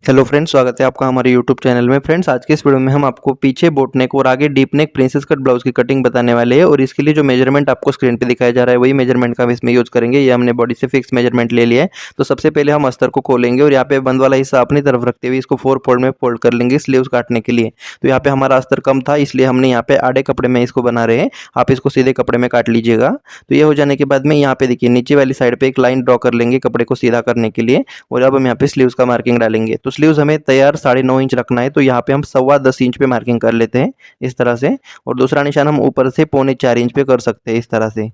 Hello friends, स्वागत है आपका हमारे यूट्यूब चैनल में। फ्रेंड्स, आज के इस वीडियो में हम आपको पीछे बोट नेक और आगे deep neck princess cut blouse की कटिंग बताने वाले हैं और इसके लिए जो मेजरमेंट आपको स्क्रीन पे दिखाया जा रहा है वही मेजरमेंट का हम इसमें यूज करेंगे। ये हमने बॉडी से फिक्स मेजरमेंट ले लिया है। तो सबसे पहले हम अस्तर को खोलेंगे और यहाँ पे बंद वाला हिस्सा अपनी तरफ रखते हुए इसको 4 फोल्ड में फोल्ड कर लेंगे स्लीव्स काटने के लिए। तो यहाँ पे हमारा अस्तर कम था, इसलिए हमने यहाँ पे आधे कपड़े में इसको बना रहे हैं। आप इसको सीधे कपड़े में काट लीजिएगा। तो ये हो जाने के बाद में यहाँ पे देखिए नीचे वाली साइड पे एक लाइन ड्रॉ कर लेंगे कपड़े को सीधा करने के लिए। और अब हम यहाँ पे स्लीव्स का मार्किंग डालेंगे। तो स्लीव्स हमें तैयार 9.5 इंच रखना है, तो यहाँ पे हम 10.25 इंच पे मार्किंग कर लेते हैं इस तरह से। और दूसरा निशान हम ऊपर से 3.25 इंच पे कर सकते हैं इस तरह से।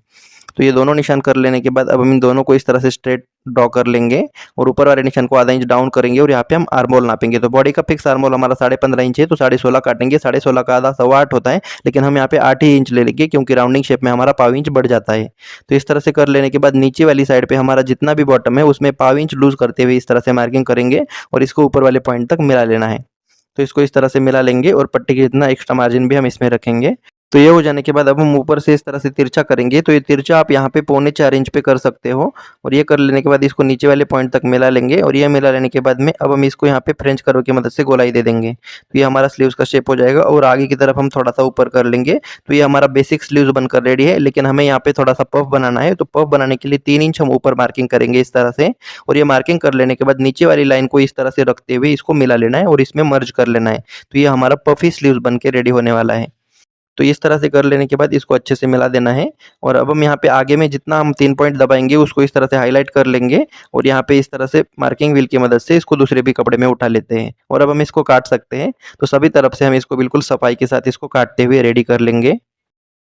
तो ये दोनों निशान कर लेने के बाद अब हम इन दोनों को इस तरह से स्ट्रेट ड्रॉ कर लेंगे और ऊपर वाले निशान को आधा इंच डाउन करेंगे और यहाँ पे हम आर्मोल नापेंगे। तो बॉडी का फिक्स आर्मोल हमारा 15.5 इंच है, तो 16.5 काटेंगे। 16.5 का आधा 8.25 होता है, लेकिन हम यहाँ पे 8 ही इंच ले लेंगे क्योंकि राउंडिंग शेप में हमारा पाव इंच बढ़ जाता है। तो इस तरह से कर लेने के बाद नीचे वाली साइड पे हमारा जितना भी बॉटम है उसमें पाव इंच लूज करते हुए इस तरह से मार्किंग करेंगे और इसको ऊपर वाले पॉइंट तक मिला लेना है। तो इसको इस तरह से मिला लेंगे और पट्टी के जितना एक्स्ट्रा मार्जिन भी हम इसमें रखेंगे। तो ये हो जाने के बाद अब हम ऊपर से इस तरह से तिरछा करेंगे। तो ये तिरछा आप यहाँ पे 3.25 इंच पे कर सकते हो। और ये कर लेने के बाद इसको नीचे वाले पॉइंट तक मिला लेंगे और ये मिला लेने के बाद में अब हम इसको यहाँ पे फ्रेंच कर्व की मदद से गोलाई दे देंगे। तो ये हमारा स्लीव्स का शेप हो जाएगा और आगे की तरफ हम थोड़ा सा ऊपर कर लेंगे। तो ये हमारा बेसिक स्लीव्स बनकर रेडी है, लेकिन हमें यहाँ पे थोड़ा सा पफ बनाना है। तो पफ बनाने के लिए 3 इंच हम ऊपर मार्किंग करेंगे इस तरह से। और ये मार्किंग कर लेने के बाद नीचे वाली लाइन को इस तरह से रखते हुए इसको मिला लेना है और इसमें मर्ज कर लेना है। तो ये हमारा पफी स्लीव्स बन के रेडी होने वाला है। तो इस तरह से कर लेने के बाद इसको अच्छे से मिला देना है। और अब हम यहाँ पे आगे में जितना हम 3 पॉइंट दबाएंगे उसको इस तरह से हाईलाइट कर लेंगे और यहाँ पे इस तरह से मार्किंग व्हील की मदद से इसको दूसरे भी कपड़े में उठा लेते हैं और अब हम इसको काट सकते हैं। तो सभी तरफ से हम इसको बिल्कुल सफाई के साथ इसको काटते हुए रेडी कर लेंगे।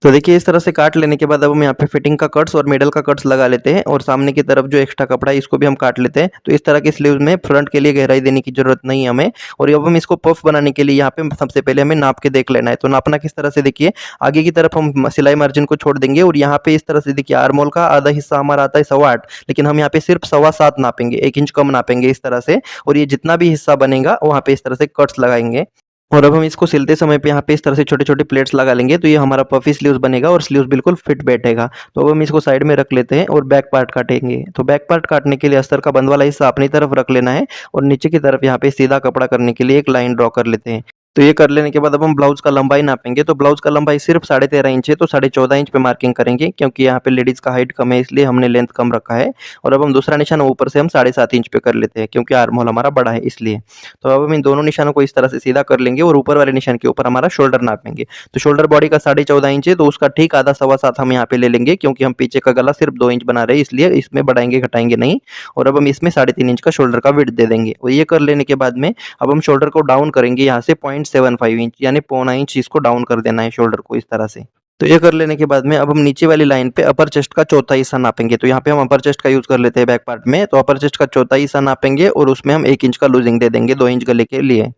तो देखिए इस तरह से काट लेने के बाद अब हम यहाँ पे फिटिंग का कट्स और मिडल का कट्स लगा लेते हैं और सामने की तरफ जो एक्स्ट्रा कपड़ा है इसको भी हम काट लेते हैं। तो इस तरह के स्लीव्स में फ्रंट के लिए गहराई देने की जरूरत नहीं है हमें। और अब हम इसको पफ बनाने के लिए यहाँ पे सबसे पहले हमें नाप के देख लेना है। तो नापना किस तरह से, देखिए आगे की तरफ हम सिलाई मार्जिन को छोड़ देंगे और यहाँ पे इस तरह से देखिए आर्मोल का आधा हिस्सा हमारा आता है 8.25, लेकिन हम यहाँ पे सिर्फ 7.25 नापेंगे, 1 इंच कम नापेंगे इस तरह से। और ये जितना भी हिस्सा बनेगा वहाँ पे इस तरह से कट्स लगाएंगे। और अब हम इसको सिलते समय पे यहाँ पे इस तरह से छोटे-छोटे प्लेट्स लगा लेंगे। तो ये हमारा पफी स्लीव्स बनेगा और स्लीव्स बिल्कुल फिट बैठेगा। तो अब हम इसको साइड में रख लेते हैं और बैक पार्ट काटेंगे। तो बैक पार्ट काटने के लिए अस्तर का बंद वाला हिस्सा अपनी तरफ रख लेना है और नीचे की तरफ यहाँ पे सीधा कपड़ा करने के लिए एक लाइन ड्रॉ कर लेते हैं। तो ये कर लेने के बाद अब हम ब्लाउज का लंबाई नापेंगे। तो ब्लाउज का लंबाई सिर्फ 13.5 इंच है, तो 14.5 इंच पे मार्किंग करेंगे क्योंकि यहाँ पे लेडीज का हाइट कम है इसलिए हमने लेंथ कम रखा है। और अब हम दूसरा निशान ऊपर से हम 7.5 इंच पे कर लेते हैं क्योंकि आर्म होल हमारा बड़ा है इसलिए। तो अब हम इन दोनों निशानों को इस तरह से सीधा कर लेंगे और ऊपर वाले निशान के ऊपर हमारा शोल्डर नापेंगे। तो शोल्डर बॉडी का 14.5 इंच है, तो उसका ठीक आधा 7.25 हम यहाँ पे ले लेंगे क्योंकि हम पीछे का गला सिर्फ 2 इंच बना रहे हैं इसलिए इसमें बढ़ाएंगे घटाएंगे नहीं। और अब हम इसमें 3.5 इंच का शोल्डर का विड्थ दे देंगे। और ये कर लेने के बाद में अब हम शोल्डर को डाउन करेंगे यहाँ से 0.75 इंच, यानी 0.25 इंच इसको डाउन कर देना है शोल्डर को इस तरह से। तो ये कर लेने के बाद में अब हम नीचे वाली लाइन पे अपर चेस्ट का चौथा हिस्सा नापेंगे। तो यहाँ पे हम अपर चेस्ट का यूज कर लेते हैं बैक पार्ट में। तो अपर चेस्ट का चौथा हिस्सा नापेंगे और उसमें हम 1 इंच का लूजिंग दे देंगे 2 इंच गले के लिए।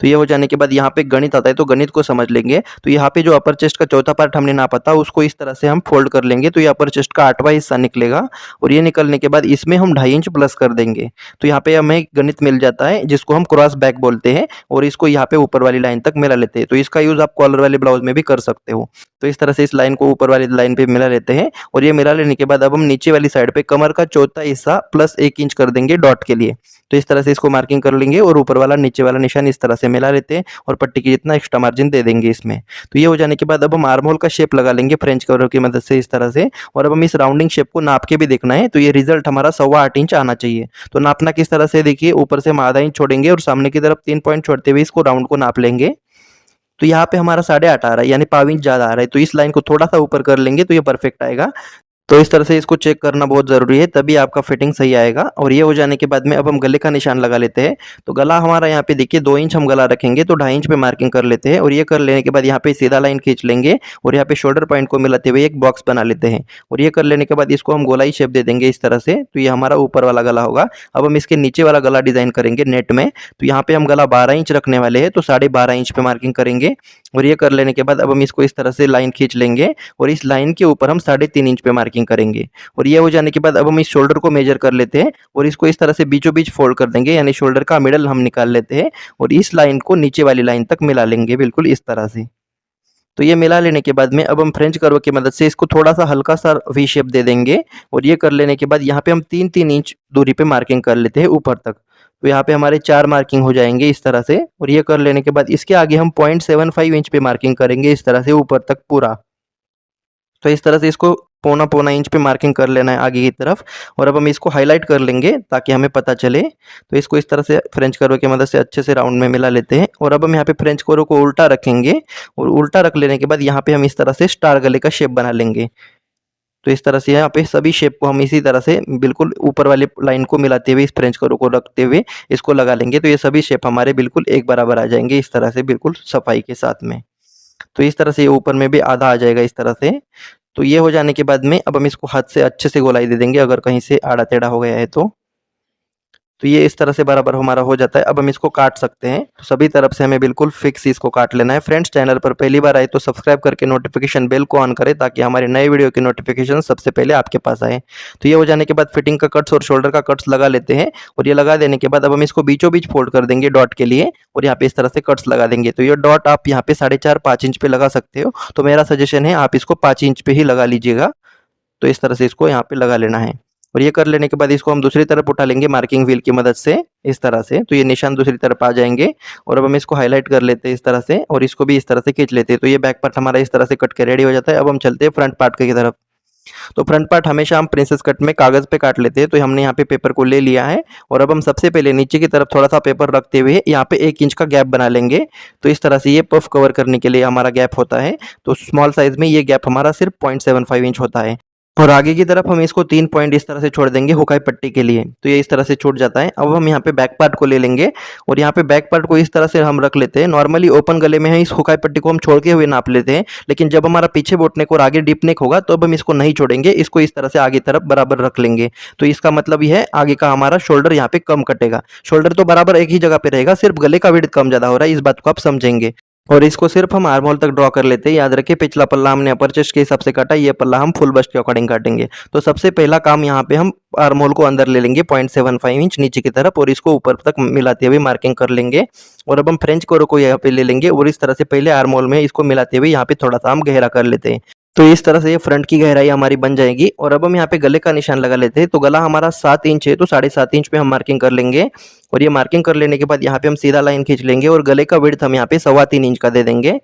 तो ये हो जाने के बाद यहाँ पे गणित आता है, तो गणित को समझ लेंगे। तो यहाँ पे जो अपर चेस्ट का चौथा पार्ट हमने नापा था उसको इस तरह से हम फोल्ड कर लेंगे। तो ये अपर चेस्ट का 8वां हिस्सा निकलेगा और ये निकलने के बाद इसमें हम 2.5 इंच प्लस कर देंगे। तो यहाँ पे हमें गणित मिल जाता है जिसको हम क्रॉस बैक बोलते हैं और इसको यहाँ पे ऊपर वाली लाइन तक मिला लेते हैं। तो इसका यूज आप कॉलर वाले ब्लाउज में भी कर सकते हो। तो इस तरह से इस लाइन को ऊपर वाली लाइन पे मिला लेते हैं और ये मिला लेने के बाद अब हम नीचे वाली साइड पे कमर का चौथा हिस्सा प्लस 1 इंच कर देंगे डॉट के लिए। तो इस तरह से इसको मार्किंग कर लेंगे और ऊपर वाला नीचे वाला निशान इस तरह से मिला लेते हैं और पट्टी की जितना एक्स्ट्रा मार्जिन दे देंगे इसमें। तो ये हो जाने के बाद अब हम आर्म होल का शेप लगा लेंगे फ्रेंच कर्व की मदद से इस तरह से। और अब हम इस राउंडिंग शेप को नाप के भी देखना है। तो ये रिजल्ट हमारा 8.25 इंच आना चाहिए। तो नापना किस तरह से, देखिए ऊपर से हम आधा इंच छोड़ेंगे और सामने की तरफ 3 पॉइंट छोड़ते हुए इसको राउंड को नाप लेंगे। तो यहाँ पे हमारा 8.5 आ रहा है, यानी पाव इंच ज्यादा आ रहा है। तो इस लाइन को थोड़ा सा ऊपर कर लेंगे तो ये परफेक्ट आएगा। तो इस तरह से इसको चेक करना बहुत ज़रूरी है, तभी आपका फिटिंग सही आएगा। और ये हो जाने के बाद में अब हम गले का निशान लगा लेते हैं। तो गला हमारा यहाँ पे देखिए 2 इंच हम गला रखेंगे, तो 2.5 इंच पे मार्किंग कर लेते हैं। और ये कर लेने के बाद यहाँ पे सीधा लाइन खींच लेंगे और यहाँ पे शोल्डर पॉइंट को मिलाते हुए एक बॉक्स बना लेते हैं। और ये कर लेने के बाद इसको हम गोलाई शेप दे देंगे इस तरह से। तो ये हमारा ऊपर वाला गला होगा। अब हम इसके नीचे वाला गला डिजाइन करेंगे नेट में। तो यहाँ पे हम गला 12 इंच रखने वाले हैं, तो 12.5 इंच पे मार्किंग करेंगे। और ये कर लेने के बाद अब हम इसको इस तरह से लाइन खींच लेंगे और इस लाइन के ऊपर हम 3.5 इंच पे मार्किंग करेंगे। और ये हो जाने के बाद अब हम इस शोल्डर को मेजर कर लेते हैं और इसको इस तरह से बीचों बीच फोल्ड कर देंगे, यानी शोल्डर का मिडल हम निकाल लेते हैं और इस लाइन को नीचे वाली लाइन तक मिला लेंगे बिल्कुल इस तरह से। तो ये मिला लेने के बाद में अब हम फ्रेंच कर्व की मदद से इसको थोड़ा सा हल्का सा वी शेप दे देंगे। और ये कर लेने के बाद यहाँ पे हम 3-3 इंच दूरी पे मार्किंग कर लेते हैं ऊपर तक। तो यहाँ पे हमारे 4 मार्किंग हो जाएंगे इस तरह से। और ये कर लेने के बाद इसके आगे हम 0.75 इंच पे मार्किंग करेंगे इस तरह से ऊपर तक पूरा। तो इस तरह से इसको पौना पौना इंच पे मार्किंग कर लेना है आगे की तरफ। और अब हम इसको हाईलाइट कर लेंगे ताकि हमें पता चले। तो इसको इस तरह से फ्रेंच कर्व की मदद से अच्छे से राउंड में मिला लेते हैं। और अब हम यहाँ पे फ्रेंच कर्व को उल्टा रखेंगे और उल्टा रख लेने के बाद यहाँ पे हम इस तरह से स्टार गले का शेप बना लेंगे। तो इस तरह से यहाँ पे सभी शेप को हम इसी तरह से बिल्कुल ऊपर वाले लाइन को मिलाते हुए इस फ्रेंच कर्व को रखते हुए इसको लगा लेंगे। तो ये सभी शेप हमारे बिल्कुल एक बराबर आ जाएंगे इस तरह से, बिल्कुल सफाई के साथ में। तो इस तरह से ये ऊपर में भी आधा आ जाएगा इस तरह से। तो ये हो जाने के बाद में अब हम इसको हाथ से अच्छे से गोलाई दे देंगे अगर कहीं से आड़ा टेढ़ा हो गया है तो। तो ये इस तरह से बराबर हमारा हो जाता है। अब हम इसको काट सकते हैं। तो सभी तरफ से हमें बिल्कुल फिक्स इसको काट लेना है। फ्रेंड्स, चैनल पर पहली बार आए तो सब्सक्राइब करके नोटिफिकेशन बेल को ऑन करें ताकि हमारे नए वीडियो की नोटिफिकेशन सबसे पहले आपके पास आए। तो ये हो जाने के बाद फिटिंग का कट्स और शोल्डर का कट्स लगा लेते हैं। और ये लगा देने के बाद अब हम इसको बीचों बीच फोल्ड कर देंगे डॉट के लिए और यहाँ पे इस तरह से कट्स लगा देंगे। तो ये डॉट आप यहाँ पे 4.5-5 इंच पे लगा सकते हो। तो मेरा सजेशन है आप इसको 5 इंच पे ही लगा लीजिएगा। तो इस तरह से इसको यहाँ पे लगा लेना है। और ये कर लेने के बाद इसको हम दूसरी तरफ उठा लेंगे मार्किंग व्हील की मदद से इस तरह से। तो ये निशान दूसरी तरफ आ जाएंगे। और अब हम इसको हाईलाइट कर लेते हैं इस तरह से और इसको भी इस तरह से खींच लेते हैं। तो ये बैक पार्ट हमारा इस तरह से कट के रेडी हो जाता है। अब हम चलते हैं फ्रंट पार्ट की तरफ। तो फ्रंट पार्ट हमेशा हम प्रिंसेस कट में कागज पे काट लेते हैं। तो हमने यहाँ पे पेपर को ले लिया है और अब हम सबसे पहले नीचे की तरफ थोड़ा सा पेपर रखते हुए यहाँ पे 1 इंच का गैप बना लेंगे। तो इस तरह से ये पफ कवर करने के लिए हमारा गैप होता है। तो स्मॉल साइज में ये गैप हमारा सिर्फ 0.75 इंच होता है। और आगे की तरफ हम इसको 3 पॉइंट इस तरह से छोड़ देंगे हुकाई पट्टी के लिए। तो ये इस तरह से छूट जाता है। अब हम यहाँ पे बैक पार्ट को ले लेंगे और यहाँ पे बैक पार्ट को इस तरह से हम रख लेते हैं। नॉर्मली ओपन गले में है इस हुकाई पट्टी को हम छोड़ के हुए नाप लेते हैं, लेकिन जब हमारा पीछे बोट नेक और आगे डीप नेक होगा तो अब हम इसको नहीं छोड़ेंगे, इसको इस तरह से आगे तरफ बराबर रख लेंगे। तो इसका मतलब ये है आगे का हमारा शोल्डर यहाँ पे कम कटेगा। शोल्डर तो बराबर एक ही जगह पे रहेगा, सिर्फ गले का विड्थ कम ज्यादा हो रहा है, इस बात को आप समझेंगे। और इसको सिर्फ हम आर्म होल तक ड्रॉ कर लेते हैं। याद रखिए पिछला पल्ला हमने अपर चेस्ट के हिसाब से काटा, ये पल्ला हम फुल बस्ट के अकॉर्डिंग काटेंगे। तो सबसे पहला काम यहाँ पे हम आर्म होल को अंदर ले लेंगे 0.75 इंच नीचे की तरफ और इसको ऊपर तक मिलाते हुए मार्किंग कर लेंगे। और अब हम फ्रेंच कर्व को यहाँ पे ले लेंगे और इस तरह से पहले आर्म होल में इसको मिलाते हुए यहाँ पे थोड़ा सा हम गहरा कर लेते हैं। तो इस तरह से ये फ्रंट की गहराई हमारी बन जाएगी। और अब हम यहाँ पे गले का निशान लगा लेते हैं। तो गला हमारा 7 इंच है तो 7.5 इंच पे हम मार्किंग कर लेंगे। और ये मार्किंग कर लेने के बाद यहाँ पे हम सीधा लाइन खींच लेंगे और गले का विड्थ हम यहाँ पे 3.25 इंच का दे देंगे।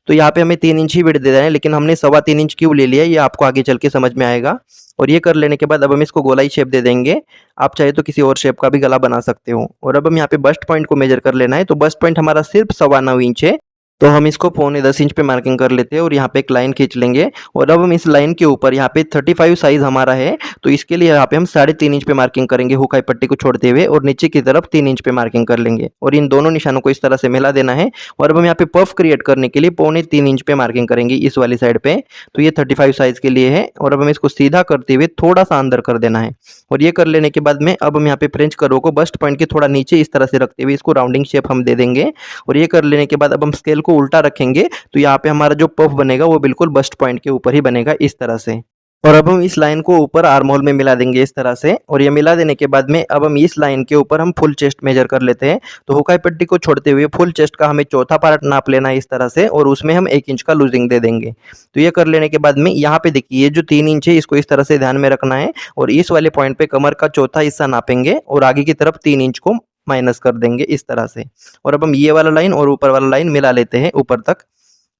तो यहाँ पे हमें 3 इंच ही विड्थ दे देना है, लेकिन हमने 3.25 इंच क्यों ले लिया ये आपको आगे चल के समझ में आएगा। और ये कर लेने के बाद अब हम इसको गोलाई शेप दे देंगे। आप चाहे तो किसी और शेप का भी गला बना सकते हो। और अब हम यहाँ पे बस्ट पॉइंट को मेजर कर लेना है। तो बस्ट पॉइंट हमारा सिर्फ 9.25 इंच है। तो हम इसको 9.25 इंच पे मार्किंग कर लेते हैं और यहाँ पे एक लाइन खींच लेंगे। और अब हम इस लाइन के ऊपर यहाँ पे 35 साइज हमारा है, तो इसके लिए यहाँ पे हम 3.5 इंच पे मार्किंग करेंगे हुकाई पट्टी को छोड़ते हुए और नीचे की तरफ 3 इंच पे मार्किंग कर लेंगे और इन दोनों निशानों को इस तरह से मिला देना है। और अब हम यहाँ पे पफ क्रिएट करने के लिए 3.25 इंच पे मार्किंग करेंगे इस वाली साइड पे। तो ये 35 साइज के लिए है और अब हम इसको सीधा करते हुए थोड़ा सा अंदर कर देना है। और ये कर लेने के बाद में अब हम यहाँ पे फ्रेंच कर्व को बस्ट पॉइंट के थोड़ा नीचे इस तरह से रखते हुए इसको राउंडिंग शेप हम दे देंगे। और ये कर लेने के बाद अब हम स्केल को उल्टा रखेंगे। तो यहाँ पे हमारा जो पफ बनेगा वो बिल्कुल बस्ट पॉइंट के ऊपर ही बनेगा इस तरह से। और अब हम इस लाइन को ऊपर आर्म होल में मिला देंगे इस तरह से। और ये मिला देने के बाद में अब हम इस लाइन के ऊपर हम फुल चेस्ट मेजर कर लेते हैं। तो हुकाई पट्टी को छोड़ते हुए फुल चेस्ट का हमें चौथा पार्ट नाप लेना है इस तरह से और उसमें हम 1 इंच का लूजिंग दे देंगे। तो ये कर लेने के बाद में यहाँ पे देखिए ये जो 3 इंच है इसको इस तरह से ध्यान में रखना है और इस वाले पॉइंट पे कमर का चौथा हिस्सा नापेंगे और आगे की तरफ 3 इंच को माइनस कर देंगे इस तरह से। और अब हम ये वाला लाइन और ऊपर वाला लाइन मिला लेते हैं ऊपर तक।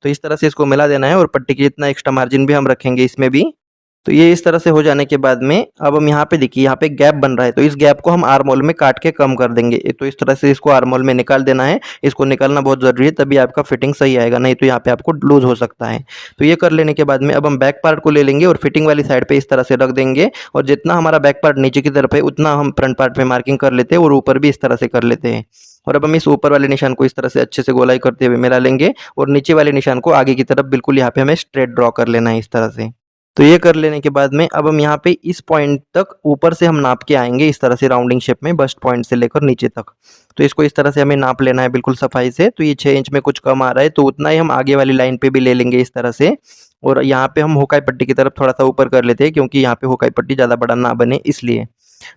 तो इस तरह से इसको मिला देना है और पट्टी की जितना एक्स्ट्रा मार्जिन भी हम रखेंगे इसमें भी। तो ये इस तरह से हो जाने के बाद में अब हम यहाँ पे देखिए यहाँ पे गैप बन रहा है, तो इस गैप को हम आर्म होल में काट के कम कर देंगे। तो इस तरह से इसको आर्म होल में निकाल देना है। इसको निकालना बहुत जरूरी है, तभी आपका फिटिंग सही आएगा, नहीं तो यहाँ पे आपको लूज हो सकता है। तो ये कर लेने के बाद में अब हम बैक पार्ट को ले लेंगे और फिटिंग वाली साइड पे इस तरह से रख देंगे। और जितना हमारा बैक पार्ट नीचे की तरफ है उतना हम फ्रंट पार्ट पे मार्किंग कर लेते हैं और ऊपर भी इस तरह से कर लेते हैं। और अब हम इस ऊपर वाले निशान को इस तरह से अच्छे से गोलाई करते हुए मिला लेंगे और नीचे वाले निशान को आगे की तरफ बिल्कुल यहाँ पे हमें स्ट्रेट ड्रॉ कर लेना है इस तरह से। तो ये कर लेने के बाद में अब हम यहाँ पे इस पॉइंट तक ऊपर से हम नाप के आएंगे इस तरह से राउंडिंग शेप में बस्ट पॉइंट से लेकर नीचे तक। तो इसको इस तरह से हमें नाप लेना है बिल्कुल सफाई से। तो ये 6 इंच में कुछ कम आ रहा है तो उतना ही हम आगे वाली लाइन पे भी ले लेंगे इस तरह से। और यहाँ पे हम हुकाई पट्टी की तरफ थोड़ा सा ऊपर कर लेते हैं क्योंकि यहाँ पे हुकाई पट्टी ज़्यादा बड़ा ना बने इसलिए।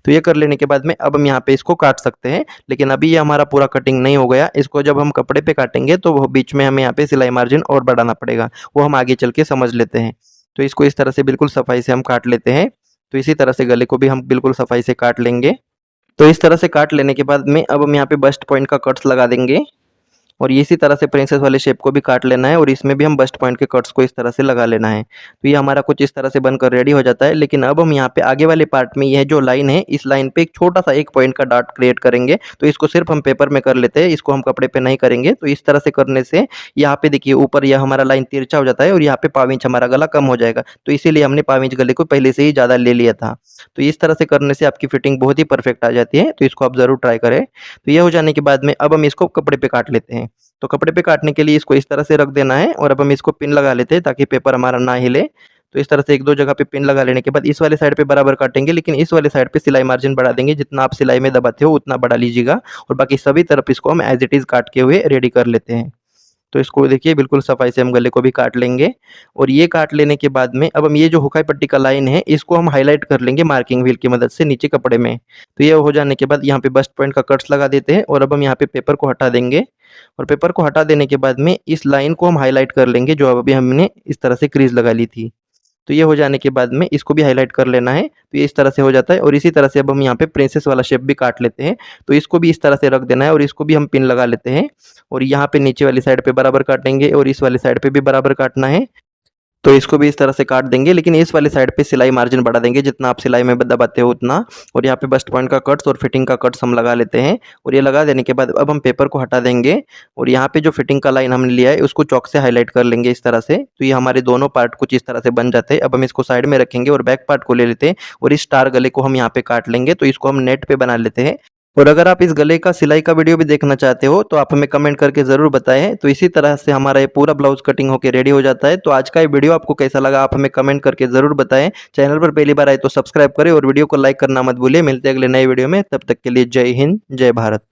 तो ये कर लेने के बाद में अब हम यहाँ पे इसको काट सकते हैं, लेकिन अभी ये हमारा पूरा कटिंग नहीं हो गया। इसको जब हम कपड़े पे काटेंगे तो वो बीच में हमें यहाँ पे सिलाई मार्जिन और बढ़ाना पड़ेगा, वो हम आगे चल के समझ लेते हैं। तो इसको इस तरह से बिल्कुल सफाई से हम काट लेते हैं। तो इसी तरह से गले को भी हम बिल्कुल सफाई से काट लेंगे। तो इस तरह से काट लेने के बाद में अब हम यहाँ पे बस्ट पॉइंट का कट्स लगा देंगे और इसी तरह से प्रिंसेस वाले शेप को भी काट लेना है और इसमें भी हम बस्ट पॉइंट के कट्स को इस तरह से लगा लेना है। तो ये हमारा कुछ इस तरह से बनकर रेडी हो जाता है। लेकिन अब हम यहाँ पे आगे वाले पार्ट में यह जो लाइन है, इस लाइन पे एक छोटा-सा 1 पॉइंट का डॉट क्रिएट करेंगे। तो इसको सिर्फ़ हम पेपर में कर लेते हैं, इसको हम कपड़े पे नहीं करेंगे। तो इस तरह से करने से यहाँ पे देखिए ऊपर यह हमारा लाइन तिरछा हो जाता है और यहाँ पे पाव इंच हमारा गला कम हो जाएगा। तो इसीलिए हमने पाव इंच गले को पहले से ही ज़्यादा ले लिया था। तो इस तरह से करने से आपकी फिटिंग बहुत ही परफेक्ट आ जाती है। तो इसको आप ज़रूर ट्राई करें। तो ये हो जाने के बाद में अब हम इसको कपड़े पे काट लेते हैं। तो कपड़े पे काटने के लिए इसको इस तरह से रख देना है और अब हम इसको पिन लगा लेते हैं ताकि पेपर हमारा ना हिले। तो इस तरह से 1-2 जगह पे पिन लगा लेने के बाद इस वाले साइड पे बराबर काटेंगे, लेकिन इस वाले साइड पे सिलाई मार्जिन बढ़ा देंगे। जितना आप सिलाई में दबाते हो उतना बढ़ा लीजिएगा और बाकी सभी तरफ इसको हम एज़ इट इज़ काट के हुए रेडी कर लेते हैं। तो इसको देखिए बिल्कुल सफाई से हम गले को भी काट लेंगे और ये काट लेने के बाद में अब हम ये जो हुकाई पट्टी का लाइन है इसको हम हाईलाइट कर लेंगे मार्किंग व्हील की मदद से नीचे कपड़े में। तो ये हो जाने के बाद यहाँ पे बस्ट पॉइंट का कट्स लगा देते हैं और अब हम यहाँ पे पेपर को हटा देंगे और पेपर को हटा देने के बाद में इस लाइन को हम हाईलाइट कर लेंगे जो अभी हमने इस तरह से क्रीज लगा ली थी। तो ये हो जाने के बाद में इसको भी हाईलाइट कर लेना है। तो ये इस तरह से हो जाता है और इसी तरह से अब हम यहाँ पे प्रिंसेस वाला शेप भी काट लेते हैं। तो इसको भी इस तरह से रख देना है और इसको भी हम पिन लगा लेते हैं और यहाँ पे नीचे वाली साइड पे बराबर काटेंगे और इस वाली साइड पे भी बराबर काटना है। तो इसको भी इस तरह से काट देंगे, लेकिन इस वाली साइड पे सिलाई मार्जिन बढ़ा देंगे जितना आप सिलाई में दबाते हो उतना। और यहाँ पे बस्ट पॉइंट का कट्स और फिटिंग का कट्स हम लगा लेते हैं और ये लगा देने के बाद अब हम पेपर को हटा देंगे और यहाँ पे जो फिटिंग का लाइन हमने लिया है उसको चॉक से हाईलाइट कर लेंगे इस तरह से। तो ये हमारे दोनों पार्ट कुछ इस तरह से बन जाते हैं। अब हम इसको साइड में रखेंगे और बैक पार्ट को ले लेते हैं और इस स्टार गले को हम यहाँ पे काट लेंगे। तो इसको हम नेट पे बना लेते हैं और अगर आप इस गले का सिलाई का वीडियो भी देखना चाहते हो तो आप हमें कमेंट करके ज़रूर बताएं। तो इसी तरह से हमारा ये पूरा ब्लाउज कटिंग होके रेडी हो जाता है। तो आज का ये वीडियो आपको कैसा लगा आप हमें कमेंट करके ज़रूर बताएं। चैनल पर पहली बार आए तो सब्सक्राइब करें और वीडियो को लाइक करना मत भूलिए। मिलते हैं अगले नए वीडियो में, तब तक के लिए जय हिंद, जय भारत।